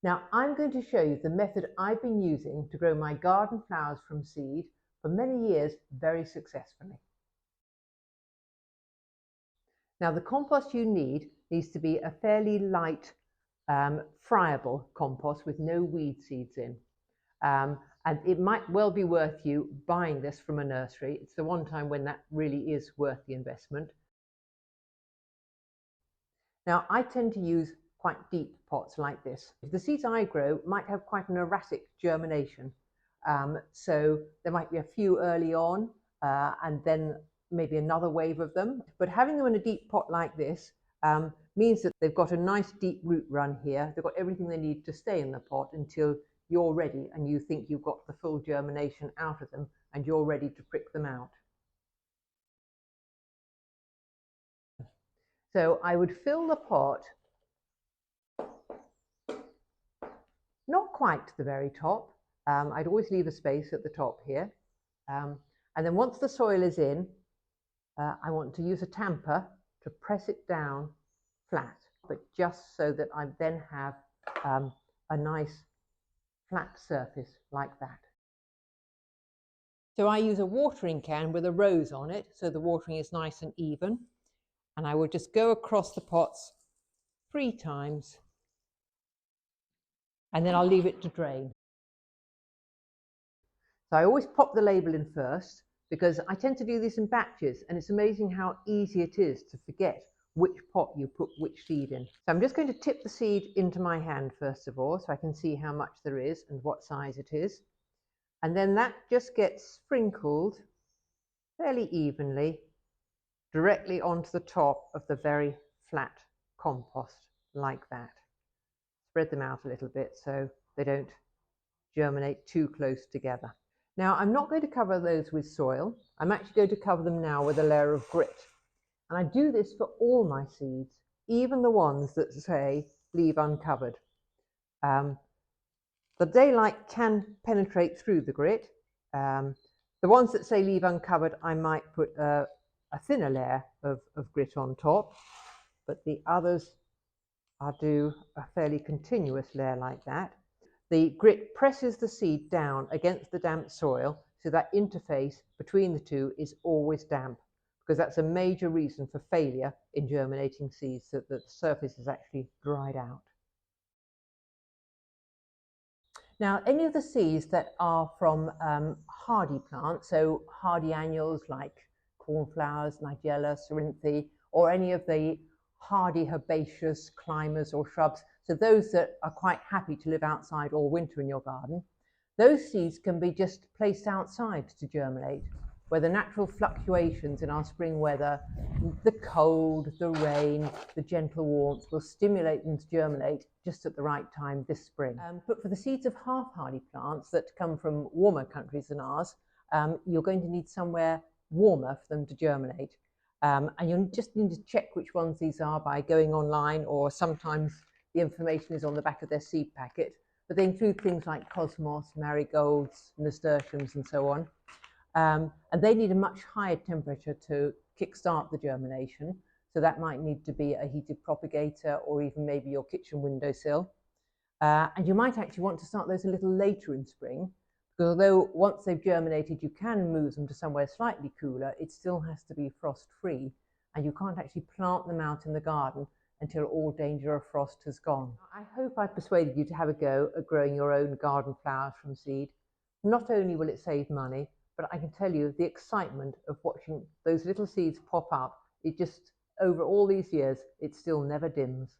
Now I'm going to show you the method I've been using to grow my garden flowers from seed for many years very successfully. Now the compost you needs to be a fairly light, friable compost with no weed seeds in. And it might well be worth you buying this from a nursery. It's the one time when that really is worth the investment. Now I tend to use quite deep pots like this. The seeds I grow might have quite an erratic germination. So there might be a few early on and then maybe another wave of them. But having them in a deep pot like this means that they've got a nice deep root run here. They've got everything they need to stay in the pot until you're ready and you think you've got the full germination out of them and you're ready to prick them out. So I would fill the pot not quite to the very top. I'd always leave a space at the top here. And then once the soil is in, I want to use a tamper to press it down flat, but just so that I then have a nice flat surface like that. So I use a watering can with a rose on it, so the watering is nice and even. And I will just go across the pots 3 times, and then I'll leave it to drain. So I always pop the label in first, because I tend to do this in batches, and it's amazing how easy it is to forget which pot you put which seed in. So I'm just going to tip the seed into my hand first of all, so I can see how much there is and what size it is. And then that just gets sprinkled fairly evenly directly onto the top of the very flat compost, like that. Spread them out a little bit so they don't germinate too close together. Now I'm not going to cover those with soil. I'm actually going to cover them now with a layer of grit. And I do this for all my seeds, even the ones that say leave uncovered. The daylight can penetrate through the grit. The ones that say leave uncovered, I might put a thinner layer of grit on top, but the others I'll do a fairly continuous layer like that. The grit presses the seed down against the damp soil, so that interface between the two is always damp, because that's a major reason for failure in germinating seeds, that the surface is actually dried out. Now, any of the seeds that are from hardy plants, so hardy annuals like cornflowers, nigella, cerinthe, or any of the hardy herbaceous climbers or shrubs, so those that are quite happy to live outside all winter in your garden, those seeds can be just placed outside to germinate, where the natural fluctuations in our spring weather, the cold, the rain, the gentle warmth will stimulate them to germinate just at the right time this spring. But for the seeds of half-hardy plants that come from warmer countries than ours, you're going to need somewhere warmer for them to germinate. And you'll just need to check which ones these are by going online, or sometimes the information is on the back of their seed packet. But they include things like cosmos, marigolds, nasturtiums, and so on. And they need a much higher temperature to kickstart the germination. So that might need to be a heated propagator, or even maybe your kitchen windowsill. And you might actually want to start those a little later in spring, because although once they've germinated, you can move them to somewhere slightly cooler, it still has to be frost-free, and you can't actually plant them out in the garden until all danger of frost has gone. I hope I've persuaded you to have a go at growing your own garden flowers from seed. Not only will it save money, but I can tell you the excitement of watching those little seeds pop up, it just, over all these years, it still never dims.